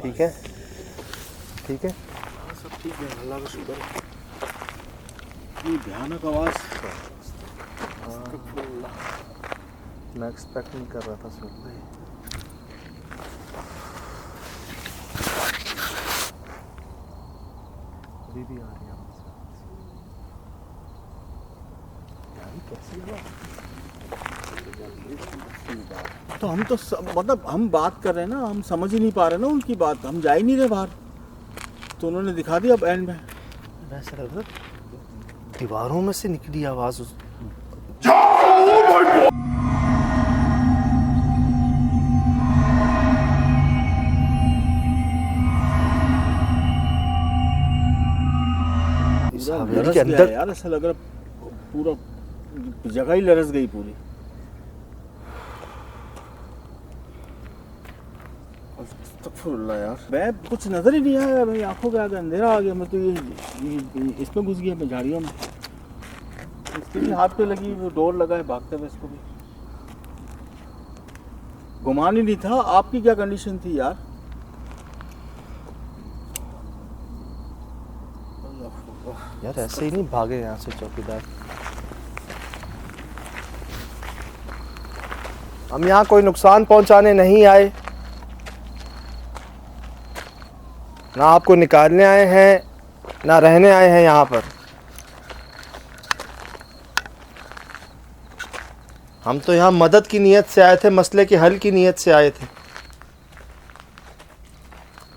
ठीक है, ठीक है। हाँ सब ठीक है, अल्लाह का शुक्र है। ये भयानक आवाज़, मैं एक्सपेक्ट नहीं कर रहा था सुन भाई। अभी भी आ रही है यार, कैसी हुआ? तो हम तो मतलब हम बात कर रहे हैं ना, हम समझ ही नहीं पा रहे ना उनकी बात, हम जा ही नहीं रहे बाहर, तो उन्होंने दिखा दिया अब एंड में। ऐसा लग रहा दीवारों में से निकली आवाज़ उस हवेली के अंदर यार, ऐसा लग रहा पूरा जगह ही लरस गई पूरी। अस्तगफुरुल्लाह यार, मैं कुछ नजर ही नहीं आया, मेरी आंखों के आगे अंधेरा आ गया। मैं तो ये इसमें घुस गया, मैं झाड़ियों में। इसके भी हाथ पे लगी, वो डोर लगा है भागते हुए, इसको भी गुमान ही नहीं था। आपकी क्या कंडीशन थी यार? यार ऐसे ही नहीं भागे यहाँ से चौकीदार। हम यहाँ कोई नुकसान पहुंचाने नहीं आए, ना आपको निकालने आए हैं, ना रहने आए हैं यहाँ पर। हम तो यहाँ मदद की नीयत से आए थे, मसले के हल की नीयत से आए थे।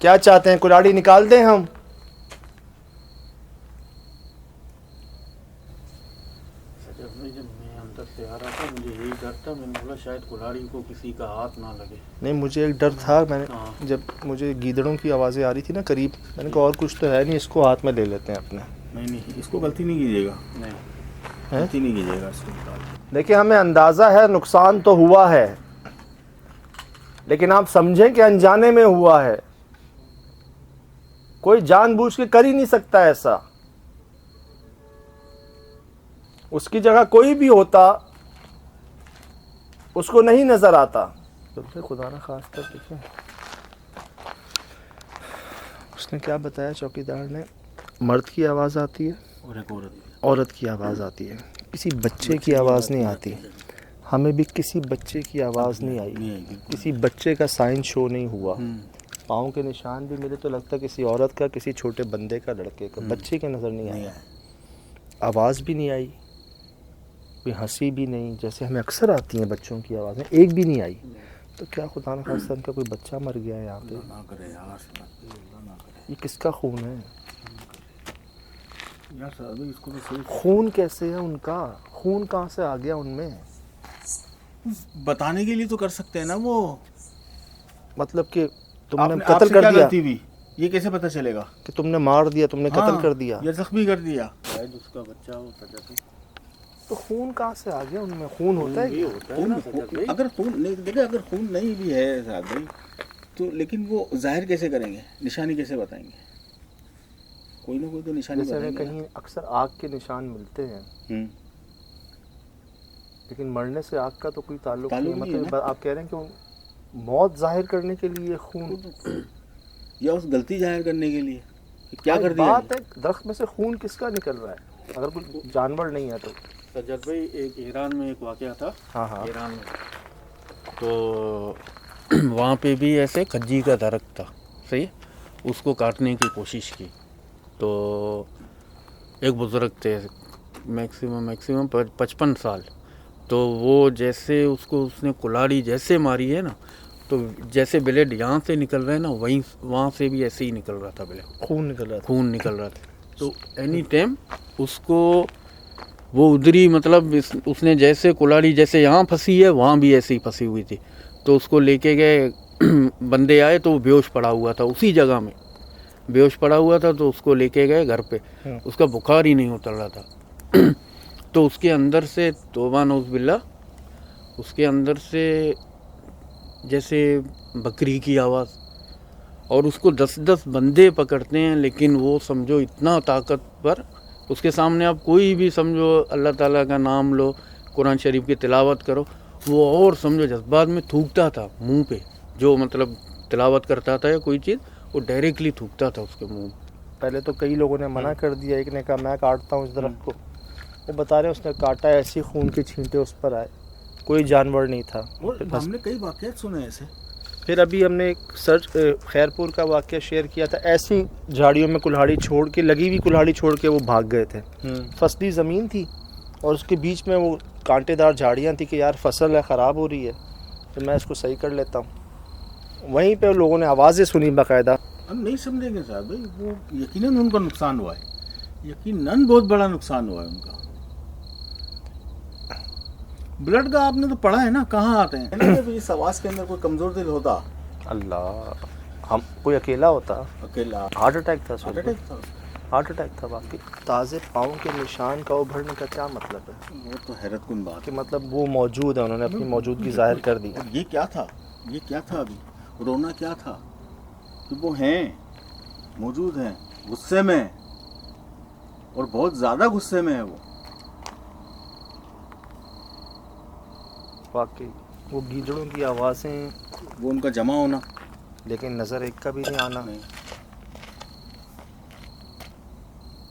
क्या चाहते हैं, कुल्हाड़ी निकाल दें हम? जब मैं अंदर से आ रहा था, मुझे यही डर था। मैंने बोला शायद कुल्हाड़ी को किसी का हाथ ना लगे। नहीं, मुझे एक डर था। मैंने जब मुझे गीदड़ों की आवाज़ें आ रही थी ना करीब, मैंने कहा और कुछ तो है नहीं, इसको हाथ में ले लेते हैं अपने। नहीं, इसको गलती नहीं कीजिएगा, नहीं गलती नहीं कीजिएगा इसको। देखिए, हमें अंदाज़ा है नुकसान तो हुआ है, लेकिन आप समझें कि अनजाने में हुआ है। कोई जानबूझ के कर ही नहीं सकता ऐसा। उसकी जगह कोई भी होता, उसको नहीं नजर आता। तो खुदा ना खास्ता देखें, उसने क्या बताया चौकीदार ने, मर्द की आवाज़ आती है और एक औरत की आवाज़ आती है, किसी बच्चे की आवाज़ नहीं आती। हमें भी किसी बच्चे की आवाज़ नहीं आई, किसी बच्चे का साइन शो नहीं हुआ। पाँव के निशान भी मिले तो लगता किसी औरत का, किसी छोटे बंदे का, लड़के का। बच्चे के नज़र नहीं आया, आवाज़ भी नहीं आई, कोई हंसी भी नहीं, जैसे हमें अक्सर आती हैं बच्चों की आवाज़ें, एक भी नहीं आई। तो क्या खुदा न खास्ता का कोई बच्चा मर गया है यहाँ पे? ना करे यार, ना करे। ये किसका खून है यार सर, इसको तो सही खून कैसे है उनका? खून कहाँ से आ गया उनमें? बताने के लिए तो कर सकते हैं ना वो। मतलब कि तुमने कत्ल कर दिया? भी ये कैसे पता चलेगा कि तुमने मार दिया, तुमने कत्ल कर दिया या जख्मी कर दिया? शायद उसका बच्चा हो सजा। तो खून कहाँ से आ गया उनमें? खून होता है, अगर खून नहीं, देखिए अगर खून नहीं भी है साहब भाई, तो लेकिन वो जाहिर कैसे करेंगे, निशानी कैसे बताएंगे? कोई ना कोई तो निशानी बताएंगे। कहीं अक्सर आग के निशान मिलते हैं, लेकिन मरने से आग का तो कोई ताल्लुक नहीं। मतलब आप कह रहे हैं कि मौत जाहिर करने के लिए खून, या उस गलती जाहिर करने के लिए क्या कर दिया? बात है, दरख्त में से खून किसका निकल रहा है अगर कोई जानवर नहीं है तो? सज्जद भाई, एक ईरान में एक वाक़या था। हाँ ईरान में तो वहाँ पे भी ऐसे खज्जी का दरख्त था, सही, उसको काटने की कोशिश की। तो एक बुज़ुर्ग थे, मैक्सिमम 55 साल। तो वो जैसे उसको उसने कुल्हाड़ी जैसे मारी है ना, तो जैसे ब्लेड यहाँ से निकल रहा है ना, वहीं वहाँ से भी ऐसे ही निकल रहा था ब्लेड, खून निकल रहा था। तो एनी टाइम उसको वो उधरी, मतलब उसने जैसे कुल्हाड़ी जैसे यहाँ फंसी है, वहाँ भी ऐसे ही फंसी हुई थी। तो उसको लेके गए, बंदे आए तो वो बेहोश पड़ा हुआ था, उसी जगह में बेहोश पड़ा हुआ था। तो उसको लेके गए घर पे, उसका बुखार ही नहीं उतर रहा था। तो उसके अंदर से, तौबा नौज़ बिल्लाह, उसके अंदर से जैसे बकरी की आवाज़, और उसको 10-10 बंदे पकड़ते हैं, लेकिन वो समझो इतना ताकतवर, उसके सामने आप कोई भी समझो अल्लाह ताला का नाम लो, कुरान शरीफ की तिलावत करो, वो और समझो जज्बात में थूकता था मुंह पे, जो मतलब तिलावत करता था या कोई चीज़, वो डायरेक्टली थूकता था उसके मुंह में। पहले तो कई लोगों ने मना कर दिया, एक ने कहा मैं काटता हूँ इस दरख्त को, वो बता रहे हैं उसने काटा, ऐसी खून के छींटे उस पर आए, कोई जानवर नहीं था। और बस हमने कई वाक़यात सुने ऐसे। फिर अभी हमने एक सर्च खैरपुर का वाक़या शेयर किया था, ऐसी झाड़ियों में कुल्हाड़ी छोड़ के, लगी हुई कुल्हाड़ी छोड़ के वो भाग गए थे। फसली ज़मीन थी और उसके बीच में वो कांटेदार झाड़ियाँ थी कि यार फसल है ख़राब हो रही है तो मैं इसको सही कर लेता हूँ। वहीं पे लोगों ने आवाज़ें सुनी बाकायदा। हम नहीं समझेंगे साहब भाई, वो यकीनन उनका नुकसान हुआ है, यकीनन बहुत बड़ा नुकसान हुआ है उनका। ब्लड का आपने तो पढ़ा है ना, कहाँ आते हैं इस आवाज़ के अंदर कोई कमज़ोर दिल होता, अल्लाह, हम कोई अकेला होता, अकेला हार्ट अटैक था, हार्ट अटैक था। हार्ट अटैक था बाकी। ताज़े पाँव के निशान का उभरने का क्या मतलब है? वो तो हैरतकुन बात कि मतलब वो मौजूद है, उन्होंने अपनी मौजूदगी जाहिर कर दी। और ये क्या था, ये क्या था अभी रोना क्या था कि वो हैं, मौजूद हैं, गुस्से में, और बहुत ज़्यादा गुस्से में है वो। वाकई वो गीदड़ों की आवाज़ें, वो उनका जमा होना, लेकिन नज़र एक का भी नहीं आना। नहीं।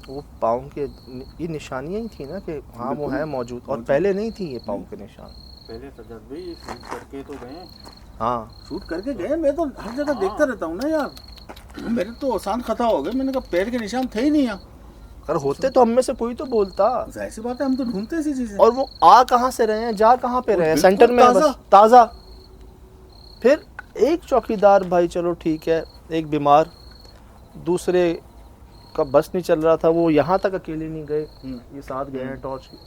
वो पाँव के ये निशानियाँ ही थी ना कि हाँ वो बिल्कुल। है मौजूद, और पहले नहीं थी ये पाँव के निशान। पहले सजद भाई शूट करके तो गए। हाँ, शूट करके गए, मैं तो हर जगह देखता रहता हूँ ना यार, मेरे तो आसान खता हो गए, मैंने कहा पैर के निशान थे ही नहीं यहाँ। अगर होते तो हम में से कोई तो बोलता। जाहिर सी बात है, हम तो ढूंढते ऐसी चीजें। और वो आ कहाँ से रहे हैं, जा कहाँ पे रहे हैं, बिल्कुल सेंटर में है ताज़ा। बस, ताज़ा। फिर एक चौकीदार भाई, चलो ठीक है, एक बीमार, दूसरे का बस नहीं चल रहा था, वो यहाँ तक अकेले नहीं गए, ये साथ गए हैं टॉर्च की।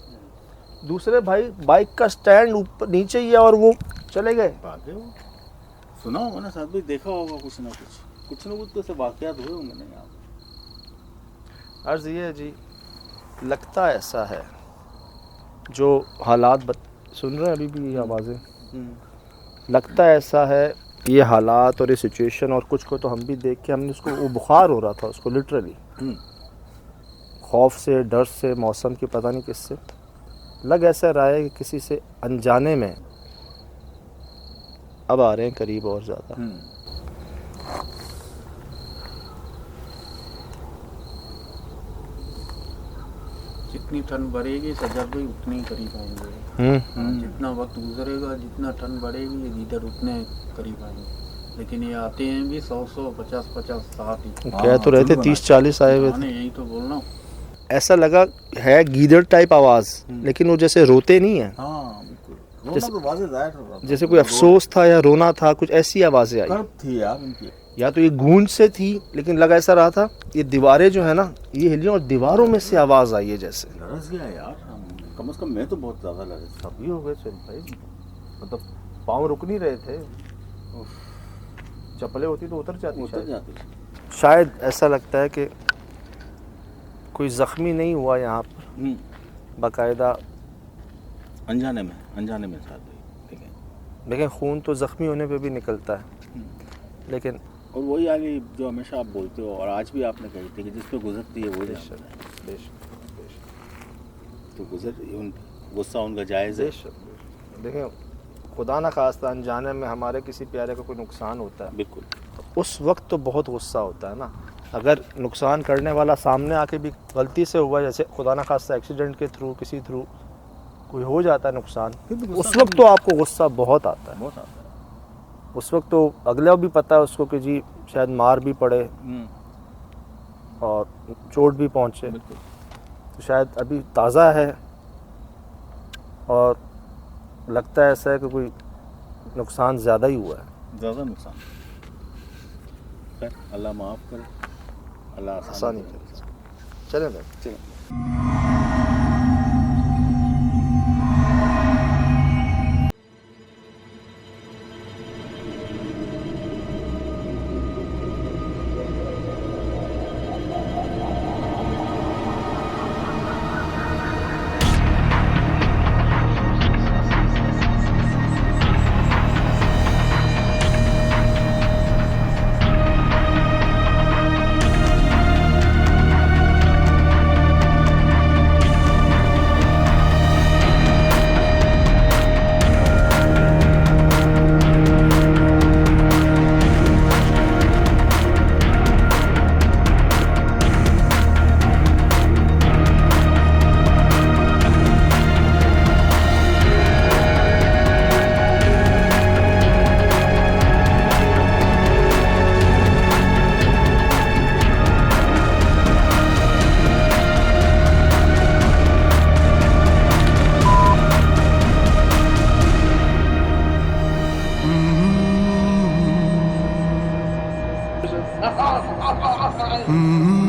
दूसरे भाई बाइक का स्टैंड ऊपर नीचे ही है और वो चले गए। भागे वो, सुना होगा ना साथ भी, देखा होगा कुछ ना कुछ तो ऐसे वाकयात हुए होंगे ना यहाँ। अर्ज़ ये है जी, लगता ऐसा है, जो हालात सुन रहे हैं अभी भी ये आवाज़ें, लगता ऐसा है ये हालात और ये सिचुएशन, और कुछ को तो हम भी देख के हमने उसको, वो बुखार हो रहा था उसको लिटरली, खौफ से, डर से, मौसम की पता नहीं किससे, लग ऐसा रहा है कि किसी से अनजाने में अब आ रहे हैं करीब और ज़्यादा। जितनी ठंड बढ़ेगी सजद भाई उतनी करीब आएंगे। जितना वक्त गुजरेगा, जितना ठंड बढ़ेगी, ये इधर उतने करीब आएंगे। लेकिन ये आते हैं भी 100 50 60 ही। कह तो रहे थे 30-40 आए हुए थे। यही तो बोल रहा हूँ। ऐसा लगा है गीदड़ टाइप आवाज़, लेकिन वो जैसे रोते नहीं है, हाँ बिल्कुल, रोना तो वाज़ेह ज़ाहिर हो रहा था। जैसे कोई अफसोस था या रोना था, कुछ ऐसी आवाज़ें आई। कर्ब थी यार उनकी। या तो ये गूंज से थी, लेकिन लगा ऐसा रहा था ये दीवारें जो है ना ये हिली और दीवारों में से आवाज़ आई है जैसे। लरस गया यार, कम से कम मैं तो बहुत ज़्यादा लरस। सभी हो गए चल भाई, मतलब पाँव रुक नहीं रहे थे, चप्पलें होती तो उतर जाती उतर शायद। जाती। शायद ऐसा लगता है कि कोई ज़ख्मी नहीं हुआ यहाँ पर, बाकायदा अनजाने में साथ भाई, ठीक है। लेकिन खून तो ज़ख्मी होने पे भी निकलता है। लेकिन और वही आगे जो हमेशा आप बोलते हो, और आज भी आपने कही थी कि जिस पे गुजरती है वो जानता है। तो गुस्सा उनका जायज़ है। देखें, खुदा ना खास्ता अनजाने में हमारे किसी प्यारे को कोई नुकसान होता है, बिल्कुल, उस वक्त तो बहुत गुस्सा होता है ना। अगर नुकसान करने वाला सामने आके भी गलती से हुआ, जैसे खुदा ना खास्ता एक्सीडेंट के थ्रू, किसी थ्रू कोई हो जाता है नुकसान, उस वक्त तो आपको गुस्सा बहुत आता है। बहुत आता है। उस वक्त तो अगला भी पता है उसको कि जी शायद मार भी पड़े और चोट भी पहुँचे, तो शायद अभी ताज़ा है और लगता है ऐसा है कि कोई नुकसान ज़्यादा ही हुआ है, ज़्यादा नुकसान। खैर, अल्लाह माफ़ करे, अल्लाह आसानी करे। चलें भाई, चलो। Mm-hmm.